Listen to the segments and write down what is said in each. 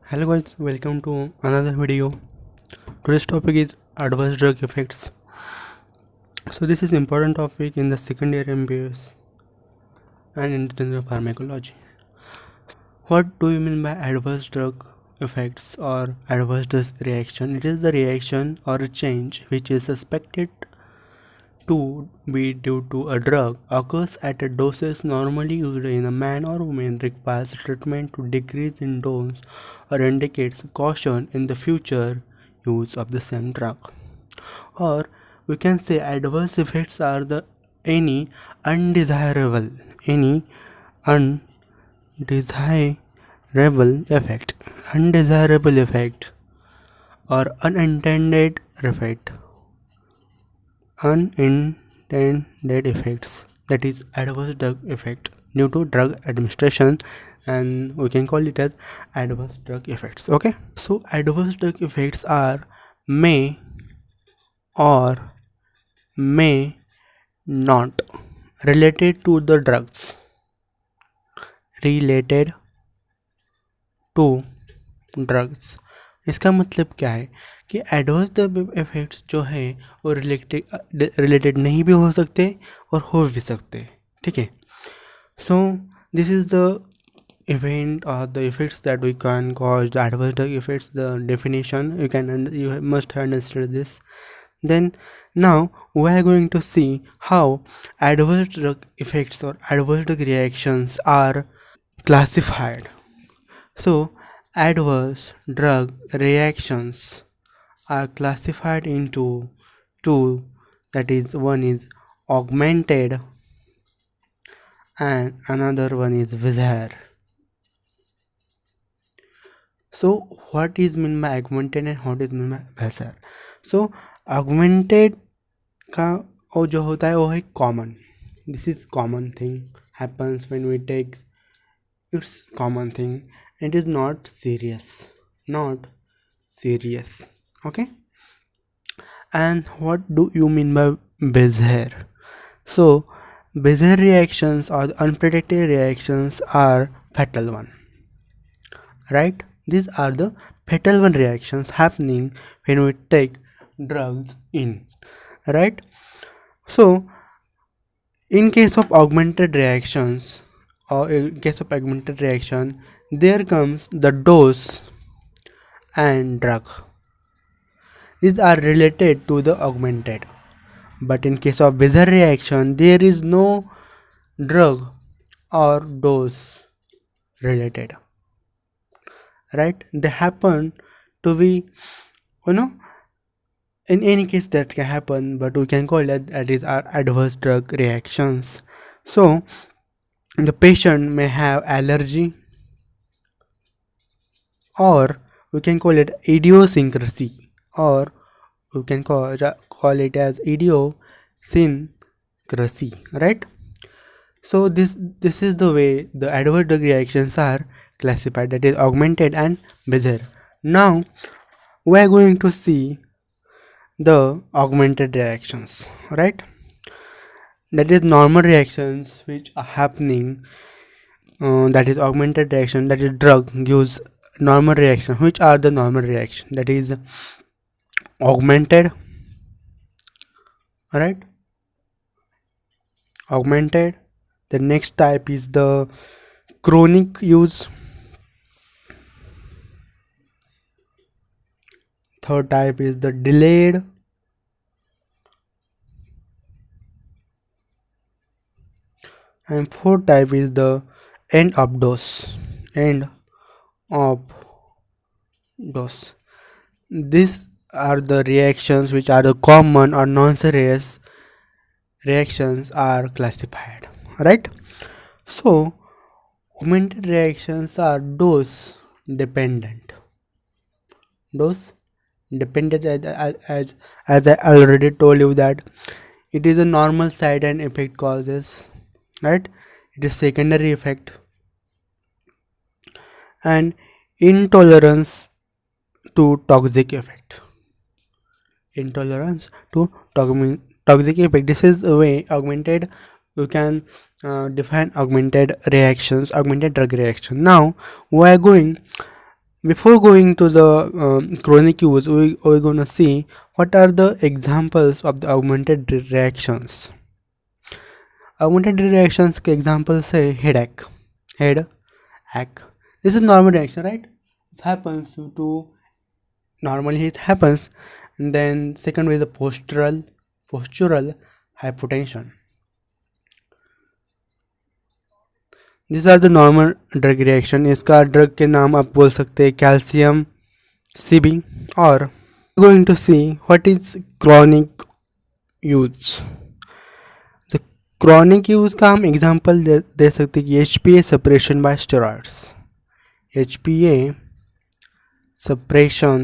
Hello guys, welcome to another video. Today's topic is adverse drug effects. So this is important topic in the second year MBS and international pharmacology. What do you mean by adverse drug effects or adverse drug reaction? It is the reaction or a change which is suspected to be due to a drug occurs at a doses normally used in a man or woman, requires treatment to decrease in dose or indicates caution in the future use of the same drug. Or we can say adverse effects are the any undesirable any undesirable effect or unintended effects, that is adverse drug effect due to drug administration, and we can call it as adverse drug effects. Okay, so adverse drug effects are may or may not related to the drugs related to drugs. इसका मतलब क्या है कि adverse effects जो है वो related नहीं भी हो सकते और हो भी सकते, ठीक है। So this is the event or the effects that we can cause the adverse drug effects, the definition you must have understood this. Then now we are going to see how adverse drug effects or adverse drug reactions are classified. So adverse drug reactions are classified into two, that is one is augmented and another one is bizarre. So what is meant by augmented and what is meant by bizarre? So augmented का वो जो होता है वो है common. This is common thing happens when we take, it's common thing. It is not serious, okay. And what do you mean by bizarre? So bizarre reactions or unpredicted reactions are fatal one, right? These are the fatal one reactions happening when we take drugs in, right? So in case of augmented reactions or in case of augmented reaction, there comes the dose and drug. These are related to the augmented, but in case of bizarre reaction, there is no drug or dose related, right? They happen to be, in any case that can happen, but we can call it that is our adverse drug reactions. So the patient may have allergy, or we can call it idiosyncrasy, or we can call it as idiosyncrasy, right? So this is the way the adverse drug reactions are classified, that is augmented and bizarre. Now we are going to see the augmented reactions, right? That is normal reactions which are happening, that is augmented reaction, that is drug gives normal reaction. Which are the normal reaction? That is augmented, right? Augmented. The next type is the chronic use. Third type is the delayed. And fourth type is the end of dose. These are the reactions which are the common or non-serious reactions are classified, right? So augmented reactions are dose dependent. As I already told you that it is a normal side and effect causes, right? It is secondary effect. And intolerance to toxic effect. Toxic effect. This is a way augmented, you can define augmented reactions, augmented drug reaction. Now we are going Before going to the chronic use, we're going to see what are the examples of the augmented reactions. Augmented reactions के examples say headache, headache. This is normal reaction, right? This happens to normally it happens. And then second way is the postural hypotension. These are the normal drug reaction. इसका drug के नाम आप बोल सकते हैं calcium CB. और going to see what is chronic use. The chronic use का हम एग्जांपल दे सकते हैं कि HPA suppression by steroids. HPA suppression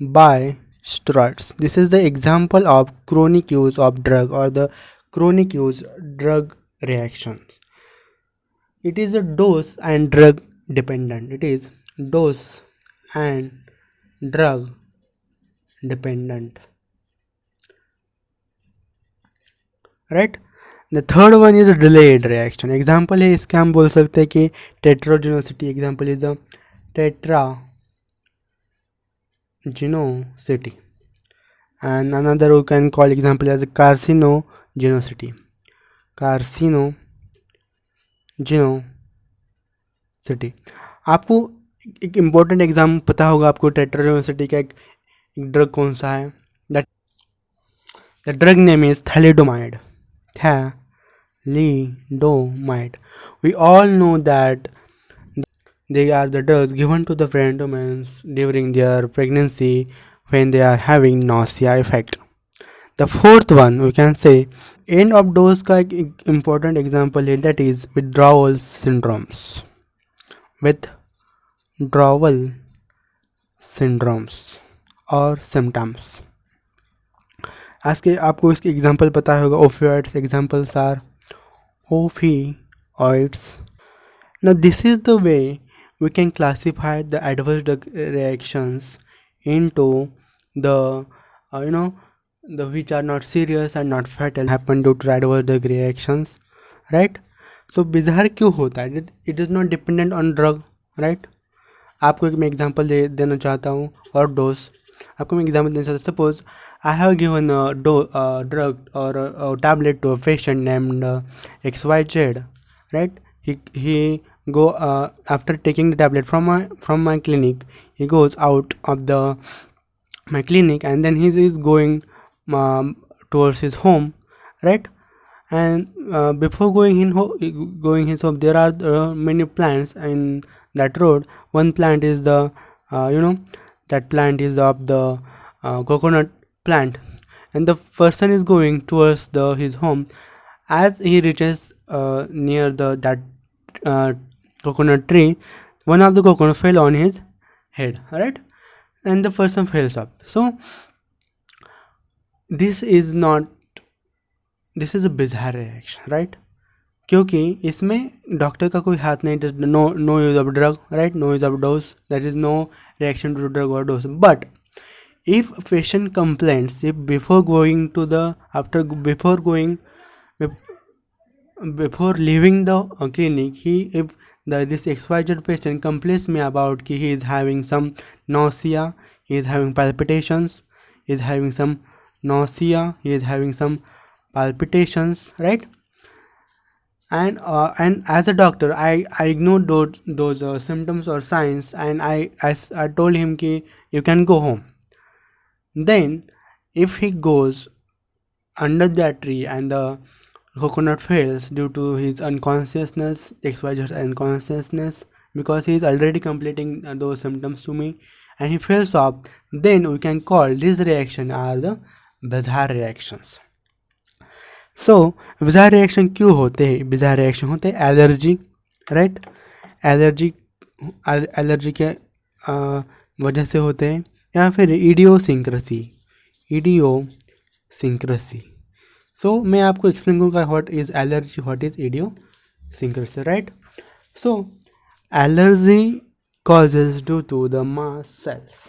by steroids. This is the example of chronic use of drug or the chronic use drug reactions. It is a dose and drug dependent. It is dose and drug dependent, right? The third one is a delayed reaction. Example है इसके हम बोल सकते हैं कि tetragenicity. Example is the tetragenicity, and another we can call example as carcinogenicity. carcinogenicity. आपको एक important exam पता होगा आपको टेट्राजेनिसिटी का एक ड्रग कौन सा है. That the drug name is thalidomide. Thalidomide. We all know that they are the drugs given to the pregnant women during their pregnancy when they are having nausea effect. The fourth one we can say end of dose का एक important example है, that is withdrawal syndromes. Withdrawal syndromes or symptoms. आज के आपको इसके example पता होगा. opioids examples are opioids. Now this is the way we can classify the adverse drug reactions into the the which are not serious and not fatal happen due to adverse drug reactions, right? So bizarre क्यों होता है? It is not dependent on drug, right? आपको एक मैं example देना चाहता हूँ. और डोज आपको मैं एग्जांपल देना चाहता हूँ. Suppose I have given drug or a tablet to a patient named XYZ, right? He go after taking the tablet from my clinic, he goes out of my clinic and then he is going towards his home, right? And before going his home, there are many plants in that road. One plant is the that plant is of the coconut plant, and the person is going towards his home. As he reaches near that coconut tree, one of the coconut fell on his head, right? And the person falls up. So this is a bizarre reaction, right? क्योंकि इसमें doctor का कोई हाथ नहीं. No use of drug, right? No use of dose, that is no reaction to drug और dose. But if patient complains, if before leaving the clinic, this XYZ patient complains me about he is having some nausea, he is having palpitations, he is having some palpitations, right? And as a doctor, I ignored those symptoms or signs, and I told him ki you can go home. Then if he goes under that tree and the coconut fails due to his unconsciousness, XYZ unconsciousness, because he is already completing those symptoms to me, and he fails off, then we can call this reaction as the bizarre reactions. So bizarre reaction क्यों होते हैं? bizarre reaction होते हैं allergy, right? Allergy के वजह से होते हैं, या फिर इडियोसिंक्रेसी. सो मैं आपको एक्सप्लेन करूँगा what is allergy, what is idiosyncrasy, right? So allergy causes due to the mast cells,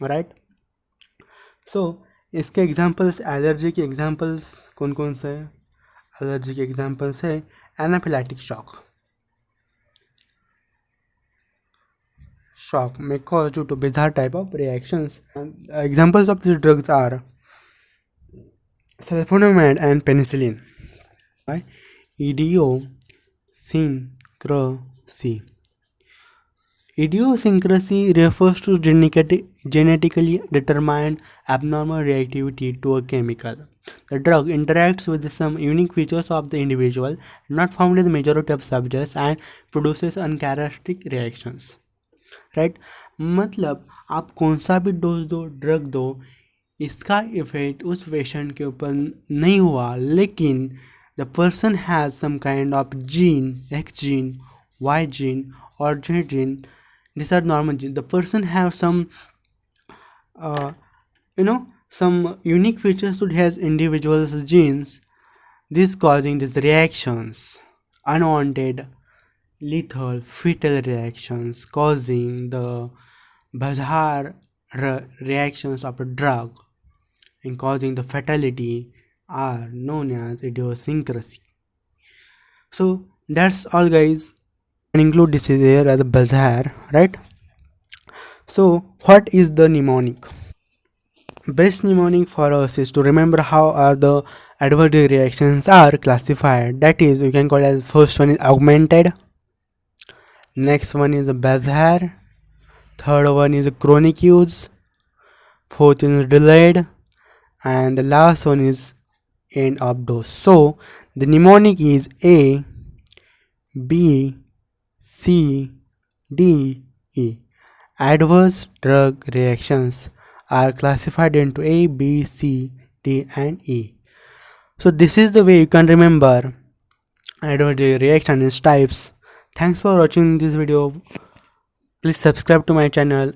right? So इसके एग्जांपल्स, एलर्जी के एग्जांपल्स कौन कौन से हैं? एलर्जी के एग्जांपल्स है anaphylactic shock, shock may cause due to bizarre type of reactions. And examples of these drugs are sulfonamide and penicillin. Idiosyncrasy. Idiosyncrasy refers to genetically determined abnormal reactivity to a chemical. The drug interacts with some unique features of the individual, not found in the majority of subjects, and produces uncharacteristic reactions. Right मतलब आप कौन सा भी dose दो, drug दो, इसका effect उस patient के ऊपर नहीं हुआ, लेकिन the person has some kind of gene, X gene, Y gene और Z gene. These are normal genes. The person have some some unique features to his individual's genes. This causing these reactions, unwanted lethal fetal reactions, causing the bizarre reactions of a drug and causing the fatality are known as idiosyncrasy. So that's all, guys, and include this is here as a bizarre, right? So what is the mnemonic? Best mnemonic for us is to remember how are the adverse reactions are classified. That is, you can call it as first one is augmented, next one is a bizarre, third one is a chronic use, fourth one is delayed, and the last one is end of dose. So the mnemonic is A, B, C, D, E. Adverse drug reactions are classified into A, B, C, D, and E. So this is the way you can remember adverse reaction and its types. Thanks for watching this video. Please subscribe to my channel and